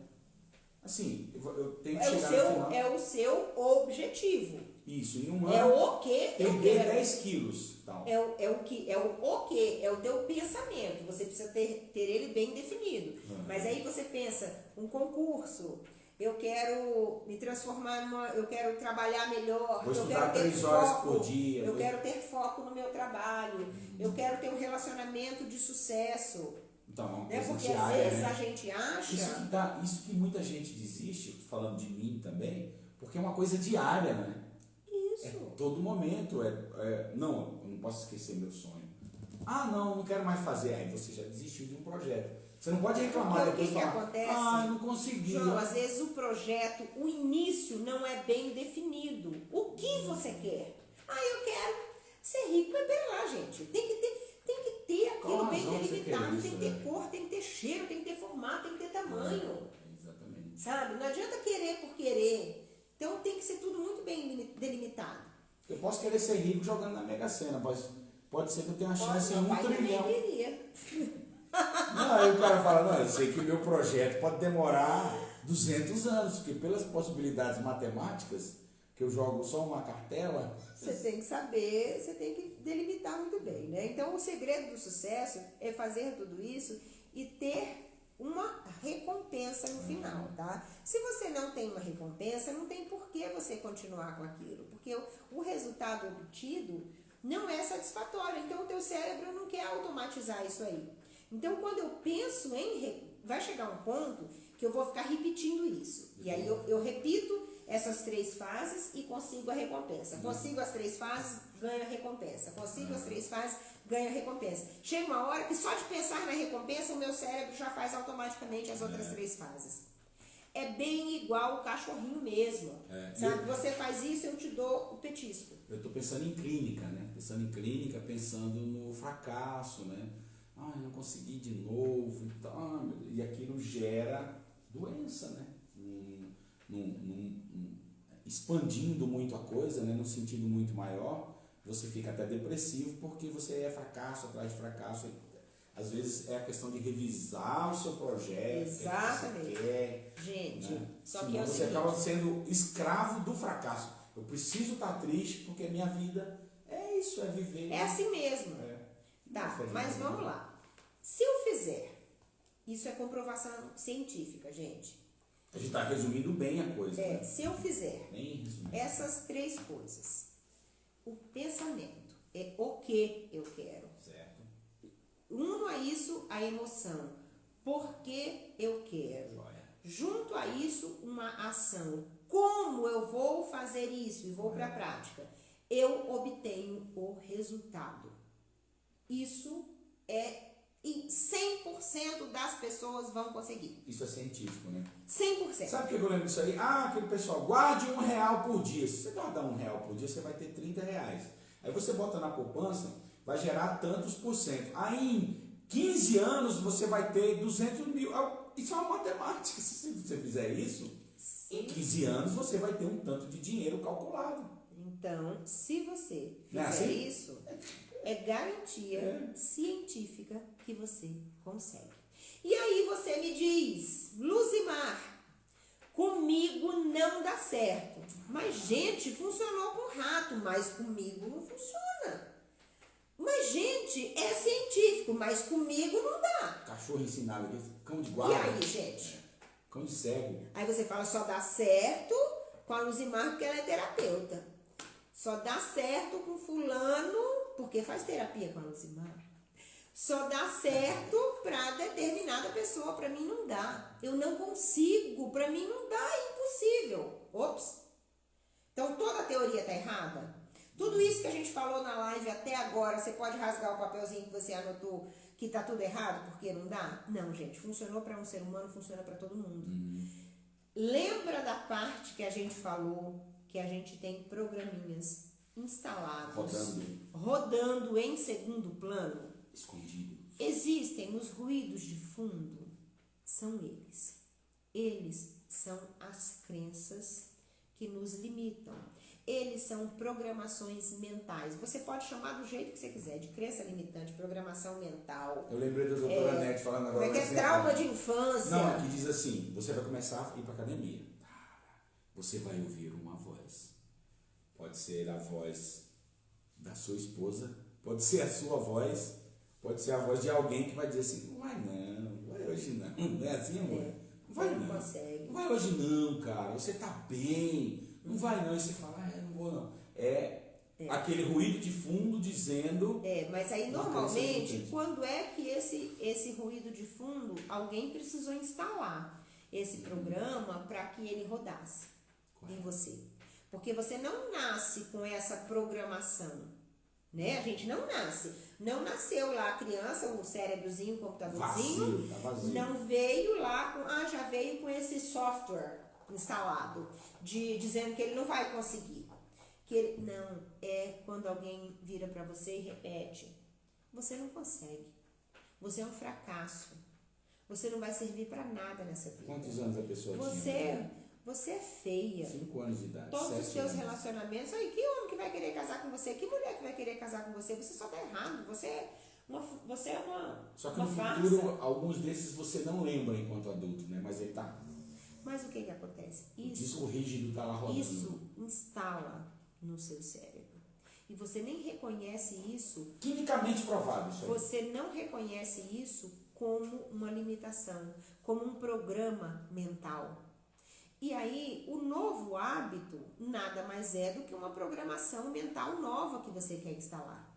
Assim, eu tenho que chegar no final. É o seu objetivo. Isso, em 1 ano. É o que eu perder quero. 10 quilos. Tal. É o teu pensamento. Você precisa ter ele bem definido. Mas aí você pensa, um concurso, eu quero me transformar eu quero trabalhar melhor, Vou eu estudar quero ter 3 horas foco, por dia. eu quero ter foco no meu trabalho, eu quero ter um relacionamento de sucesso. Então, é uma Né? coisa Porque diária, às vezes né? a gente acha. Isso que muita gente desiste, falando de mim também, porque é uma coisa diária, né? Isso. É todo momento. Não, eu não posso esquecer meu sonho. Ah, não quero mais fazer. Aí você já desistiu de um projeto. Você não pode reclamar depois e falar, acontece? ah, não consegui. João, às vezes o projeto, o início não é bem definido. O que você quer? Ah, eu quero ser rico. Mas pera lá, gente. Tem que ter aquilo bem delimitado. Tem que ter cor, tem que ter cheiro, tem que ter formato, tem que ter tamanho. Exatamente. Sabe? Não adianta querer por querer. Então tem que ser tudo muito bem delimitado. Eu posso querer ser rico jogando na Mega Sena, pode ser que eu tenha uma chance em 1 pai trilhão. também queria. Não, aí o cara fala, não, eu sei que o meu projeto pode demorar 200 anos, porque pelas possibilidades matemáticas, que eu jogo só uma cartela... Você tem que saber, você tem que delimitar muito bem, né? Então, o segredo do sucesso é fazer tudo isso e ter uma recompensa no final, tá? Se você não tem uma recompensa, não tem por que você continuar com aquilo, porque o resultado obtido não é satisfatório, então o teu cérebro não quer automatizar isso aí. Então, quando eu penso vai chegar um ponto que eu vou ficar repetindo isso. E aí eu repito essas 3 fases e consigo a recompensa. Consigo as 3 fases, ganho a recompensa. Consigo as 3 fases, ganho a recompensa. Chega uma hora que só de pensar na recompensa, o meu cérebro já faz automaticamente as outras 3 fases. É bem igual o cachorrinho mesmo. Sabe? Você faz isso, eu te dou o petisco. Eu estou pensando em clínica, né? Pensando no fracasso, né? Ah, eu não consegui de novo e tal. E aquilo gera doença, né? Expandindo muito a coisa, né? Num sentido muito maior, você fica até depressivo porque você é fracasso atrás de fracasso. Às vezes é a questão de revisar o seu projeto. Exatamente. Que você quer, gente, né? só Senão que é o você seguinte, acaba sendo escravo do fracasso. Eu preciso estar triste porque minha vida é isso, é viver. é assim mesmo. Tá, mas vamos lá. Se eu fizer, isso é comprovação científica, gente. A gente está resumindo bem a coisa. Né? Se eu fizer bem resumido. essas 3 coisas, o pensamento é o que eu quero. Certo. Uno a isso, a emoção. Por que eu quero? Joia. Junto a isso, uma ação. Como eu vou fazer isso e vou para a prática? Eu obtenho o resultado. Isso é... E 100% das pessoas vão conseguir. Isso é científico, né? 100%. Sabe o que eu lembro disso aí? Ah, aquele pessoal, guarde R$1 por dia. Se você guardar R$1 por dia, você vai ter R$30. Aí você bota na poupança, vai gerar tantos por cento. Aí em 15 anos você vai ter 200 mil. Isso é uma matemática. Se você fizer isso, em 15 anos você vai ter um tanto de dinheiro calculado. Então, se você Não é fizer assim? isso, é garantia científica que você consegue. E aí você me diz, Luzimar, comigo não dá certo. Mas, gente, funcionou com rato, mas comigo não funciona. Mas, gente, é científico, mas comigo não dá. Cachorro ensinado aqui, cão de guarda. E aí, gente? Cão de cego. Aí você fala, só dá certo com a Luzimar porque ela é terapeuta. Só dá certo com fulano porque faz terapia com a Luzimar. Só dá certo para determinada pessoa, para mim não dá. Eu não consigo, para mim não dá, é impossível. Ops! Então toda a teoria está errada? Tudo isso que a gente falou na live até agora, você pode rasgar o papelzinho que você anotou que está tudo errado porque não dá? Não, gente, funcionou para um ser humano, funciona para todo mundo. Lembra da parte que a gente falou que a gente tem programinhas instalados, rodando em segundo plano, escondidos. Existem os ruídos de fundo, são eles. Eles são as crenças que nos limitam. Eles são programações mentais. Você pode chamar do jeito que você quiser, de crença limitante, programação mental. Eu lembrei da doutora Nete falando agora. Como é que é trauma de infância? Não, aqui diz assim, você vai começar a ir para academia. Você vai ouvir uma voz. Pode ser a voz da sua esposa, pode ser a sua voz, pode ser a voz de alguém que vai dizer assim, não vai hoje não. Não é assim, amor? Não vai não. Consegue. Não vai hoje não, cara. Você tá bem. Não vai não. E você fala, não vou não. Aquele ruído de fundo dizendo... mas aí normalmente, quando é que esse ruído de fundo, alguém precisou instalar esse programa para que ele rodasse em você. Porque você não nasce com essa programação, né? A gente não nasce. Não nasceu lá a criança, o cérebrozinho, o computadorzinho. Vazio. Não veio lá com... já veio com esse software instalado, dizendo que ele não vai conseguir. Não, é quando alguém vira para você e repete, você não consegue, você é um fracasso, você não vai servir para nada nessa vida. Quantos anos a pessoa tinha? Você é feia. 5 anos de idade. Todos os seus relacionamentos, aí, que homem que vai querer casar com você? Que mulher que vai querer casar com você? Você só tá errado, você é uma Só que uma no farsa. futuro, alguns desses você não lembra enquanto adulto, né? Mas ele tá... Mas o que acontece? O disco rígido tá lá rodando. Isso instala no seu cérebro. E você nem reconhece isso. Quimicamente provado isso aí. Você não reconhece isso como uma limitação, como um programa mental. E aí, o novo hábito nada mais é do que uma programação mental nova que você quer instalar.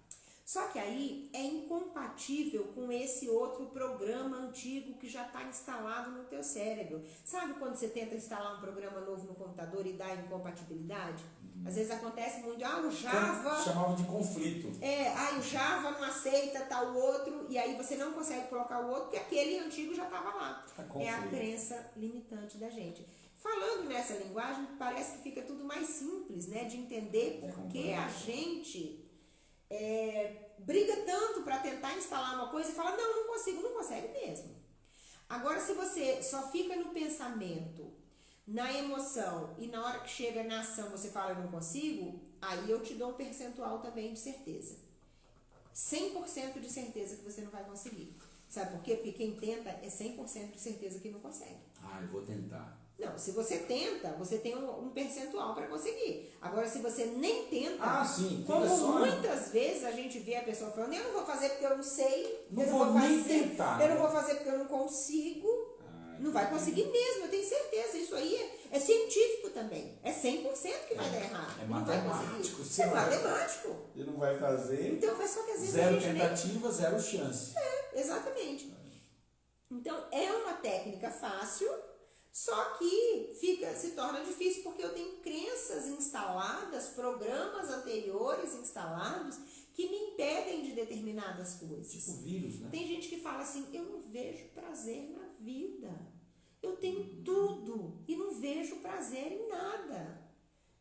Só que aí é incompatível com esse outro programa antigo que já está instalado no teu cérebro. Sabe quando você tenta instalar um programa novo no computador e dá incompatibilidade? Às vezes acontece muito, o Java... Chamava de conflito. O Java não aceita tal outro, e aí você não consegue colocar o outro, porque aquele antigo já estava lá. É a crença limitante da gente. Falando nessa linguagem, parece que fica tudo mais simples, né? De entender por que a gente... briga tanto para tentar instalar uma coisa e fala, não consigo, não consegue mesmo. Agora, se você só fica no pensamento, na emoção, e na hora que chega na ação você fala, eu não consigo, aí eu te dou um percentual também de certeza. 100% de certeza que você não vai conseguir. Sabe por quê? Porque quem tenta é 100% de certeza que não consegue. Eu vou tentar. Não, se você tenta, você tem um percentual para conseguir. Agora, se você nem tenta, como muitas vezes a gente vê a pessoa falando, eu não vou fazer porque eu não sei, eu não vou nem tentar. Eu não vou fazer porque eu não consigo. Não vai conseguir mesmo, eu tenho certeza. Isso aí é científico também. É 100% que vai dar errado. É matemático. É matemático. Ele não vai fazer. Então, mas só que às vezes zero tentativa, zero chance. Exatamente. Então, é uma técnica fácil, só que se torna difícil porque eu tenho crenças instaladas, programas anteriores instalados que me impedem de determinadas coisas. Tipo vírus, né? Tem gente que fala assim, eu não vejo prazer na vida. Eu tenho tudo e não vejo prazer em nada.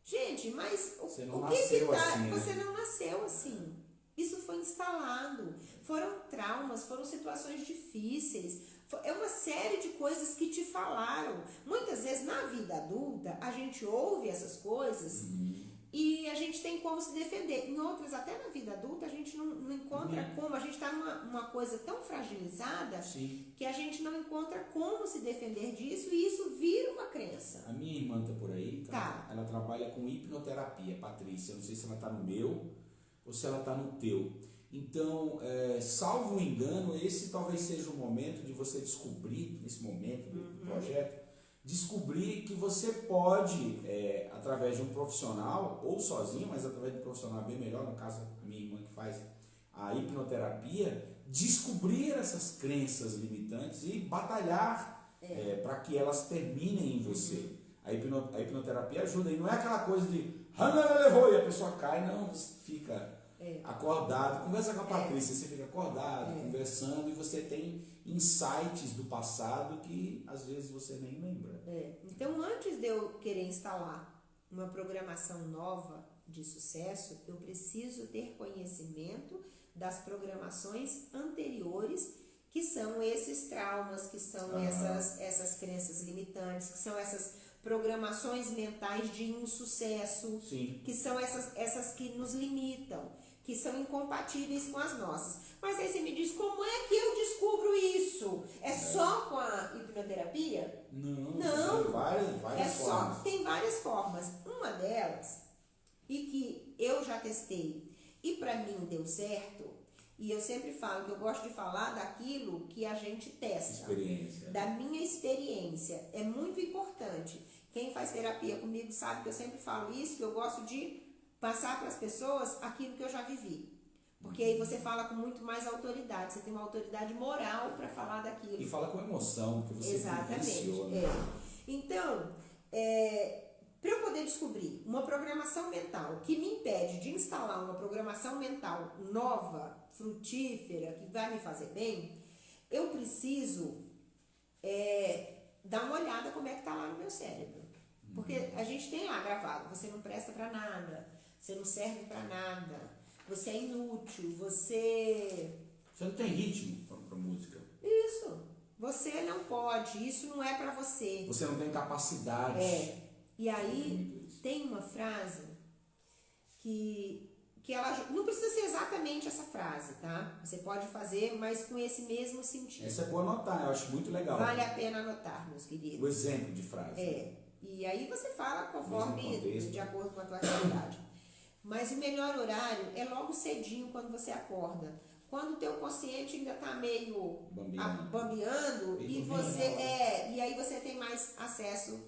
Gente, mas você não nasceu assim, Você não nasceu assim. Isso foi instalado. Foram traumas, foram situações difíceis. É uma série de coisas que te falaram. Muitas vezes na vida adulta a gente ouve essas coisas e a gente tem como se defender. Em outras, até na vida adulta, a gente não encontra como. A gente está numa coisa tão fragilizada que a gente não encontra como se defender disso e isso vira uma crença. A minha irmã está por aí, ela trabalha com hipnoterapia, Patrícia. Eu não sei se ela está no meu ou se ela está no teu. Então, salvo engano, esse talvez seja o momento de você descobrir, nesse momento do projeto, descobrir que você pode, através de um profissional, ou sozinho, mas através de um profissional bem melhor, no caso a minha irmã que faz a hipnoterapia, descobrir essas crenças limitantes e batalhar para que elas terminem em você. A hipnoterapia ajuda, e não é aquela coisa de levou e a pessoa cai, não, você fica acordado, conversa com a Patrícia, você fica acordado, conversando, e você tem insights do passado que às vezes você nem lembra. Então, antes de eu querer instalar uma programação nova de sucesso, eu preciso ter conhecimento das programações anteriores, que são esses traumas, que são essas crenças limitantes, que são essas programações mentais de insucesso, Sim. que são essas que nos limitam, que são incompatíveis com as nossas. Mas aí você me diz, como é que eu descubro isso? É só com a hipnoterapia? Não. Tem várias formas. Tem várias formas. Uma delas, e que eu já testei e para mim deu certo, e eu sempre falo que eu gosto de falar daquilo que a gente testa. Experiência. Da minha experiência. É muito importante. Quem faz terapia comigo sabe que eu sempre falo isso, que eu gosto de passar para as pessoas aquilo que eu já vivi. Porque aí você fala com muito mais autoridade, você tem uma autoridade moral para falar daquilo. E fala com emoção, porque você vivenciou, né? Então, para eu poder descobrir uma programação mental que me impede de instalar uma programação mental nova, frutífera, que vai me fazer bem, eu preciso dar uma olhada como é que está lá no meu cérebro. Porque a gente tem lá gravado, você não presta para nada, você não serve para nada, você é inútil, você não tem ritmo para música. Isso, você não pode, isso não é para você. Você não tem capacidade. E aí tem uma frase que ela não precisa ser exatamente essa frase, tá? Você pode fazer, mas com esse mesmo sentido. Essa é boa anotar, eu acho muito legal. Vale a pena anotar, meus queridos. O exemplo de frase. E aí você fala conforme, de acordo com a tua atividade. Mas o melhor horário é logo cedinho, quando você acorda. Quando o teu consciente ainda está meio bambeando e aí você tem mais acesso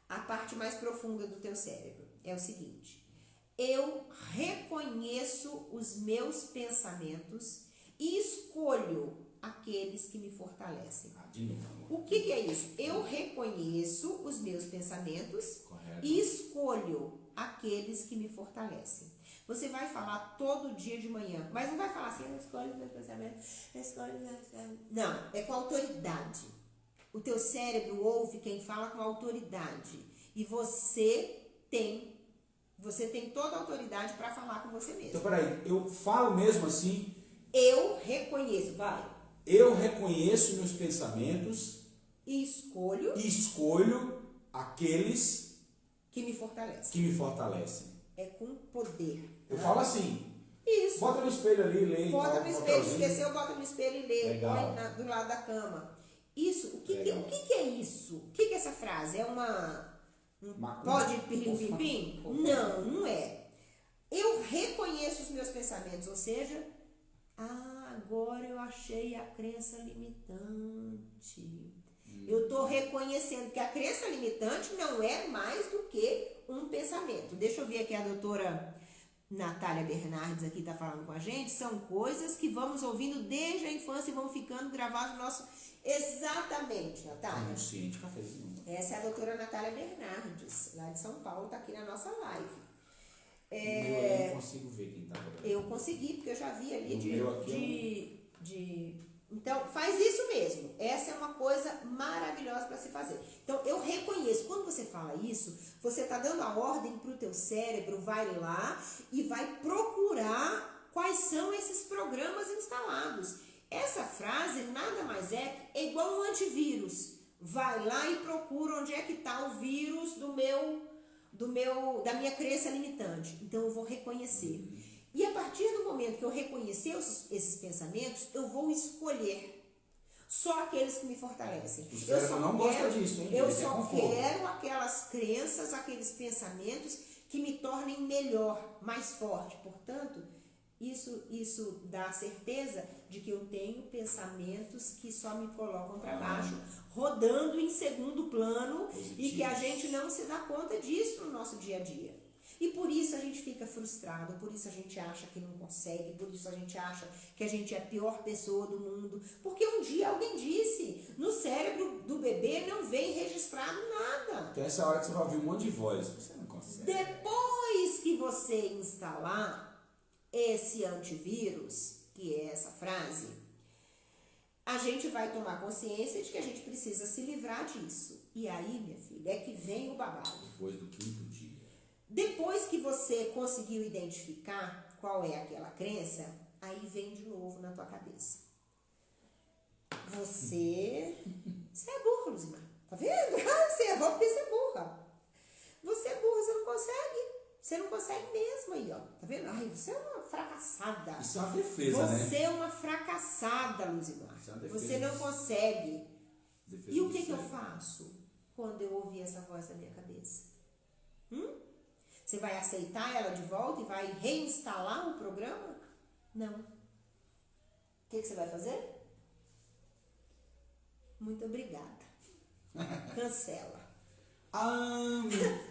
à parte mais profunda do teu cérebro. É o seguinte: eu reconheço os meus pensamentos e escolho aqueles que me fortalecem. O que é isso? Eu reconheço os meus pensamentos. Correto. E escolho aqueles que me fortalecem. Você vai falar todo dia de manhã, mas não vai falar assim, eu escolho meus pensamentos, Não, é com autoridade. O teu cérebro ouve quem fala com autoridade. E você tem toda a autoridade para falar com você mesmo. Então, peraí, eu falo mesmo assim? Eu reconheço, vai. Eu reconheço meus pensamentos e escolho aqueles que me fortalecem. É com poder. Eu falo assim. Isso. Bota no espelho ali, lê. Bota no espelho, esqueceu, bota no espelho e lê. Legal. Põe do lado da cama. Isso, o que é isso? O que é essa frase? É pode pirlim-pim-pim? Não é. Eu reconheço os meus pensamentos, ou seja, agora eu achei a crença limitante. Eu estou reconhecendo que a crença limitante não é mais do que um pensamento. Deixa eu ver aqui, a doutora Natália Bernardes aqui está falando com a gente. São coisas que vamos ouvindo desde a infância e vão ficando gravadas no nosso... Exatamente, Natália. Consciente, cafezinho. Essa é a doutora Natália Bernardes, lá de São Paulo, está aqui na nossa live. Eu não consigo ver quem está agora. Eu consegui, porque eu já vi ali Então, faz isso mesmo. Essa é uma coisa maravilhosa para se fazer. Então, eu reconheço. Quando você fala isso, você está dando a ordem para o teu cérebro, vai lá e vai procurar quais são esses programas instalados. Essa frase nada mais é igual um antivírus. Vai lá e procura onde é que está o vírus da minha crença limitante. Então, eu vou reconhecer. E a partir do momento que eu reconhecer esses pensamentos, eu vou escolher só aqueles que me fortalecem. O cérebro não gosta disso, hein? Eu só quero aquelas crenças, aqueles pensamentos que me tornem melhor, mais forte. Portanto, isso dá a certeza de que eu tenho pensamentos que só me colocam para baixo, rodando em segundo plano. Positivo. E que a gente não se dá conta disso no nosso dia a dia. E por isso a gente fica frustrado, por isso a gente acha que não consegue, por isso a gente acha que a gente é a pior pessoa do mundo. Porque um dia alguém disse, no cérebro do bebê não vem registrado nada. Então essa hora que você vai ouvir um monte de voz, você não consegue. Depois que você instalar esse antivírus, que é essa frase, a gente vai tomar consciência de que a gente precisa se livrar disso. E aí, minha filha, é que vem o babado. Depois do 5º dia. Depois que você conseguiu identificar qual é aquela crença, aí vem de novo na tua cabeça. Você é burro, Luzimar. Tá vendo? Você errou porque você é burra. Você é burra, você não consegue. Você não consegue mesmo aí, ó. Tá vendo? Ai, você é uma fracassada. Isso é uma defesa, né? Você é uma fracassada, Luzimar. Isso é uma defesa. Você não consegue. Defesa E o do que eu cérebro. faço quando eu ouvir essa voz na minha cabeça? Você vai aceitar ela de volta e vai reinstalar o programa? Não. O que você vai fazer? Muito obrigada. Cancela.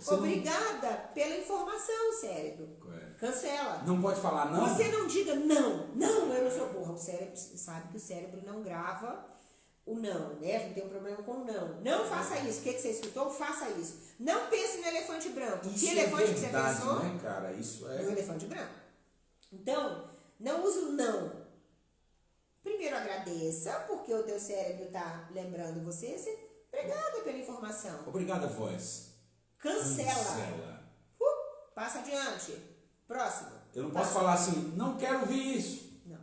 Você Obrigada pela informação, cérebro. Cancela. não pode falar não? Você não diga não. Não, eu não sou burra. O cérebro sabe que o cérebro não grava o não, né? A gente tem um problema com o não. Não faça isso. O que você escutou? Faça isso. Não pense no elefante branco. Isso Que elefante é que verdade, você pensou? né, cara? Isso é... No elefante branco. Então, não use o não. Primeiro agradeça, porque o teu cérebro está lembrando você. Obrigada pela informação. Obrigada, voz. Cancela. Passa adiante. Próximo. Eu não posso falar assim, não quero ouvir isso. Não.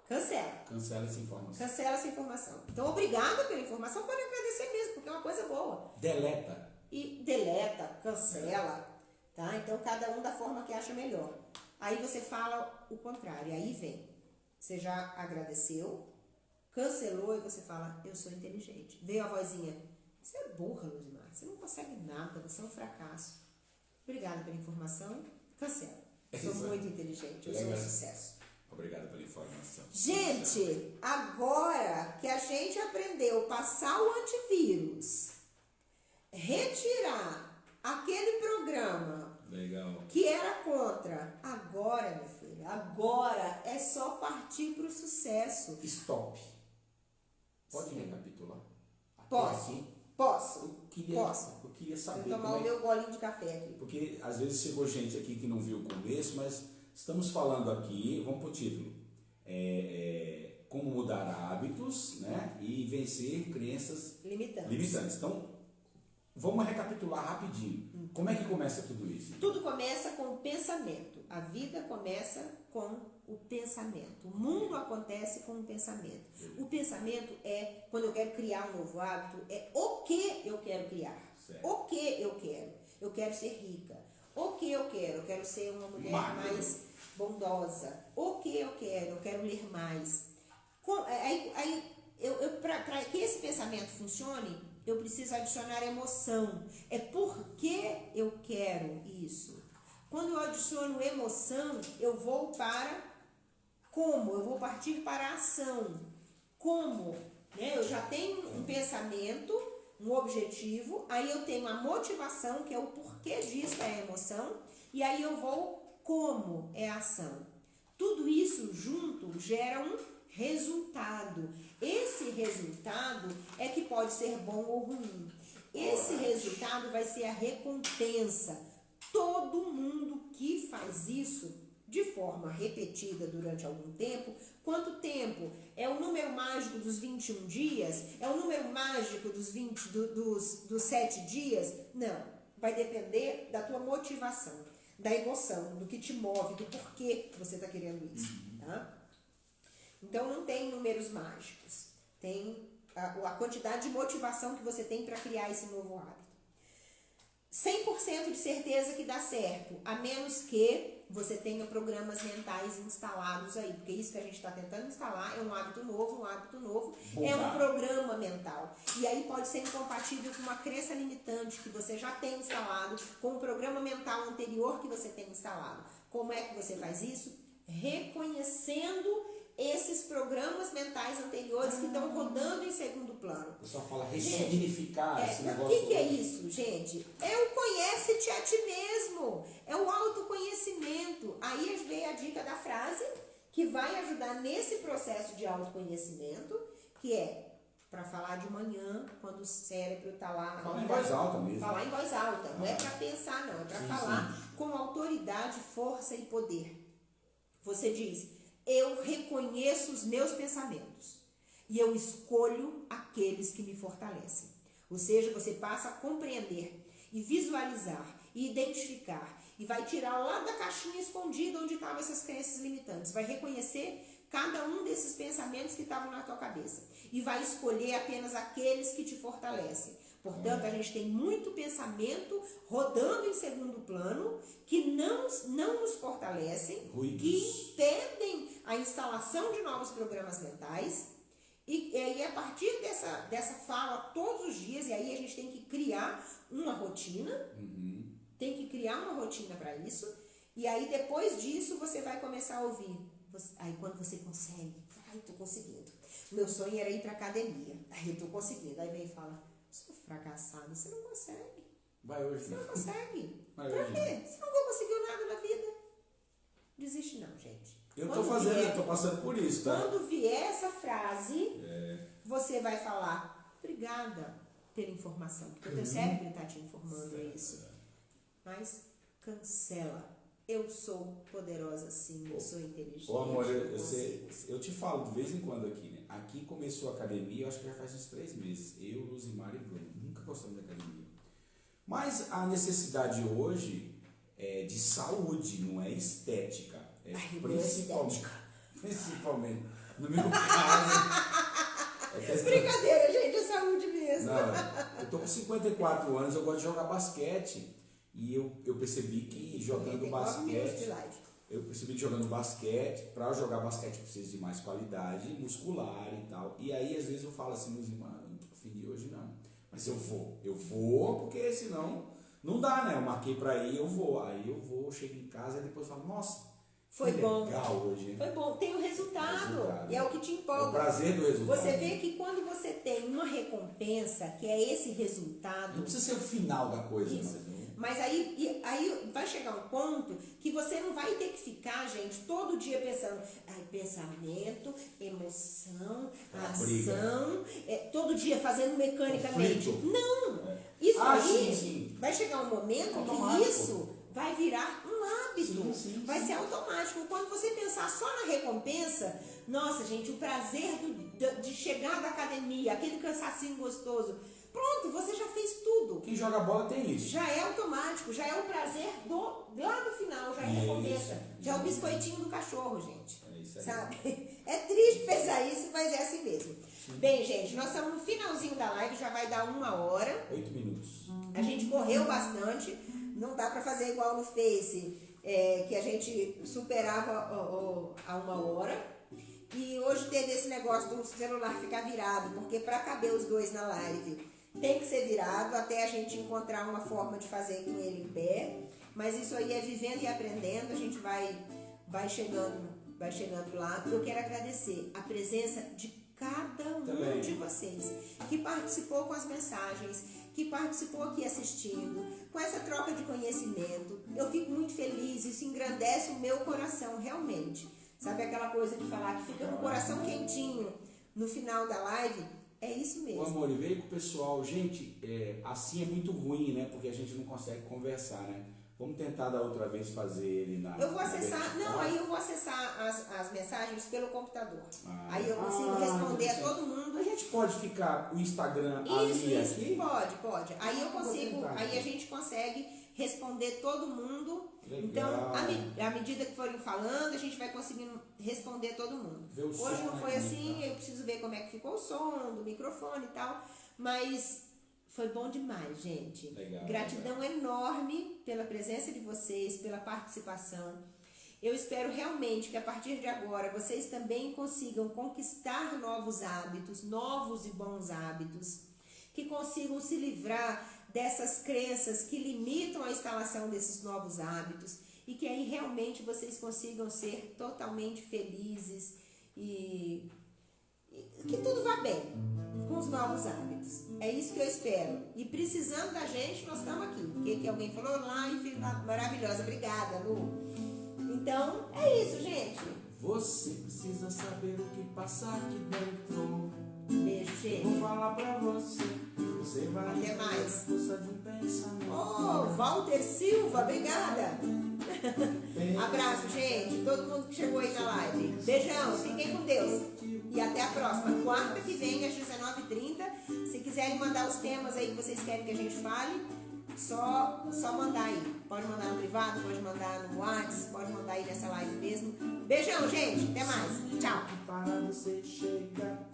Cancela. Cancela essa informação. Cancela essa informação. Então, obrigada pela informação. Pode agradecer mesmo, porque é uma coisa boa. Deleta. E deleta, cancela. Tá? Então, cada um da forma que acha melhor. Aí você fala o contrário. Aí vem. Você já agradeceu, cancelou e você fala, eu sou inteligente. Veio a vozinha, você é burra, Luzimar, você não consegue nada, você é um fracasso. Obrigada pela informação, cancela. Sou muito inteligente, eu sou um sucesso. Obrigado pela informação. Gente, agora que a gente aprendeu passar o antivírus, retirar aquele programa Legal. que era contra, agora, minha filha, agora é só partir para o sucesso. Stop. Pode Sim. recapitular? Até Posso? aqui? Posso? Eu queria Vou saber tomar como o é... meu golinho de café aqui. Porque às vezes chegou gente aqui que não viu o começo, mas estamos falando aqui, vamos para o título, como mudar hábitos, né, e vencer crenças limitantes. Então, vamos recapitular rapidinho. Como é que começa tudo isso? Tudo começa com o pensamento. A vida começa com o pensamento. O mundo acontece com o pensamento. O pensamento é, quando eu quero criar um novo hábito, é o que eu quero criar. Certo. O que eu quero. Eu quero ser rica. O que eu quero? Eu quero ser uma mulher mais bondosa. O que eu quero? Eu quero ler mais. Para que esse pensamento funcione, eu preciso adicionar emoção. É porque eu quero isso. Quando eu adiciono emoção, eu vou para como? Eu vou partir para a ação. Como? Né? Eu já tenho um pensamento, um objetivo, aí eu tenho a motivação, que é o porquê disso, é a emoção, e aí eu vou como é a ação. Tudo isso junto gera um resultado. Esse resultado é que pode ser bom ou ruim. Esse resultado vai ser a recompensa. Todo mundo que faz isso de forma repetida durante algum tempo, quanto tempo? É o número mágico dos 21 dias? É o número mágico dos 7 dias? Não. Vai depender da tua motivação, da emoção, do que te move, do porquê você está querendo isso. Tá? Então, não tem números mágicos. Tem a quantidade de motivação que você tem para criar esse novo hábito. 100% de certeza que dá certo, a menos que você tenha programas mentais instalados aí, porque isso que a gente está tentando instalar é um hábito novo, é um programa mental. E aí pode ser incompatível com uma crença limitante que você já tem instalado, com um programa mental anterior que você tem instalado. Como é que você faz isso? Reconhecendo esses programas mentais anteriores que estão rodando em segundo plano. O pessoal fala ressignificar esse negócio. O que é isso, gente? É o conhece-te a ti mesmo. É o autoconhecimento. Aí veio a dica da frase que vai ajudar nesse processo de autoconhecimento, que é para falar de manhã, quando o cérebro está lá. Falar em voz alta mesmo. Falar em voz alta. Não é para pensar, não. É para falar com autoridade, força e poder. Você diz... Eu reconheço os meus pensamentos e eu escolho aqueles que me fortalecem. Ou seja, você passa a compreender e visualizar e identificar. E vai tirar lá da caixinha escondida onde estavam essas crenças limitantes. Vai reconhecer cada um desses pensamentos que estavam na tua cabeça. E vai escolher apenas aqueles que te fortalecem. Portanto, a gente tem muito pensamento rodando em segundo plano que não nos fortalecem, que impedem a instalação de novos programas mentais. E aí, a partir dessa fala todos os dias, e aí a gente tem que criar uma rotina, tem que criar uma rotina para isso, e aí depois disso você vai começar a ouvir. Aí quando você consegue, ai, tô conseguindo. Meu sonho era ir para academia, aí eu tô conseguindo. Aí vem e fala, sou fracassado, você não consegue. Vai hoje. Você não consegue. Vai Pra hoje. quê? Você não conseguiu nada na vida. Desiste não, gente. Eu tô fazendo, eu tô passando por isso, tá? Quando vier essa frase, você vai falar, obrigada pela informação, porque o teu cérebro está te informando isso. Mas cancela. Eu sou poderosa sim, eu sou inteligente. Ô amor, eu te falo de vez em quando aqui, né? Aqui começou a academia, eu acho que já faz uns 3 meses. Eu, Luzimar e Bruno. Nunca gostamos de academia. Mas a necessidade hoje é de saúde, não é estética. É principalmente. No meu caso. Brincadeira, gente, é saúde mesmo. Não, eu tô com 54 anos, eu gosto de jogar basquete. E eu percebi que jogando basquete. Eu percebi que jogando basquete, para jogar basquete precisa de mais qualidade muscular e tal. E aí às vezes eu falo assim, meus irmãos, não tô fim de hoje não. Mas eu vou porque senão não dá, né? Eu marquei para ir, eu vou. Aí eu vou, chego em casa e depois falo, nossa, foi bom. Legal hoje, hein? Foi bom, tem o resultado. E é o que te empolga. É o prazer do resultado. Você vê que quando você tem uma recompensa, que é esse resultado. Não precisa ser o final da coisa, isso. Mas aí vai chegar um ponto que você não vai ter que ficar, gente, todo dia pensando, pensamento, emoção, ação, todo dia fazendo mecanicamente. Não! Isso aí sim. vai chegar um momento que isso vai virar um hábito. Sim. Vai ser automático. Quando você pensar só na recompensa, nossa, gente, o prazer de chegar da academia, aquele cansacinho gostoso. Pronto, você já fez tudo. Quem joga bola tem isso. Já é automático, já é o prazer lá no final, já é recompensa. Já é o biscoitinho do cachorro, gente. É isso aí. Sabe? É triste pensar isso, mas é assim mesmo. Sim. Bem, gente, nós estamos no finalzinho da live, já vai dar 1 hora. 8 minutos. A gente correu bastante. Não dá para fazer igual no Face, que a gente superava a 1 hora. E hoje teve esse negócio do celular ficar virado, porque para caber os dois na live tem que ser virado até a gente encontrar uma forma de fazer com ele em pé. Mas isso aí é vivendo e aprendendo, a gente vai chegando lá. Eu quero agradecer a presença de cada um de vocês que participou com as mensagens, que participou aqui assistindo, com essa troca de conhecimento. Eu fico muito feliz, isso engrandece o meu coração, realmente. Sabe aquela coisa de falar que fica com o coração quentinho no final da live? É isso mesmo. O amor, e veio com o pessoal, gente, assim é muito ruim, né? Porque a gente não consegue conversar, né? Vamos tentar da outra vez fazer ele na... Eu vou acessar, aí eu vou acessar as mensagens pelo computador. Aí eu consigo responder a todo mundo. A gente pode ficar o Instagram ali aqui? Pode. Aí eu consigo, aí a gente consegue responder todo mundo. Legal. Então, à medida que forem falando, a gente vai conseguindo responder todo mundo. Hoje não foi assim, eu preciso ver como é que ficou o som do microfone e tal, mas foi bom demais, gente. Legal, gratidão enorme pela presença de vocês, pela participação. Eu espero realmente que a partir de agora vocês também consigam conquistar novos hábitos, novos e bons hábitos, que consigam se livrar dessas crenças que limitam a instalação desses novos hábitos e que aí realmente vocês consigam ser totalmente felizes e que tudo vá bem com os novos hábitos. É isso que eu espero. E precisando da gente, nós estamos aqui. Porque que alguém falou lá, enfim, maravilhosa. Obrigada, Lu. Então, é isso, gente. Você precisa saber o que passa aqui dentro. Beijo, gente. Vou falar pra você. Você vai até mais. Força de um pensamento. Walter Silva, obrigada. Abraço, gente. Todo mundo que chegou aí na live. Beijão, fiquem com Deus. E até a próxima. Quarta que vem, às 19h30. Se quiserem mandar os temas aí que vocês querem que a gente fale, Só mandar aí. Pode mandar no privado, pode mandar no WhatsApp, pode mandar aí nessa live mesmo. Beijão, gente. Até mais. Tchau. Para você chegar,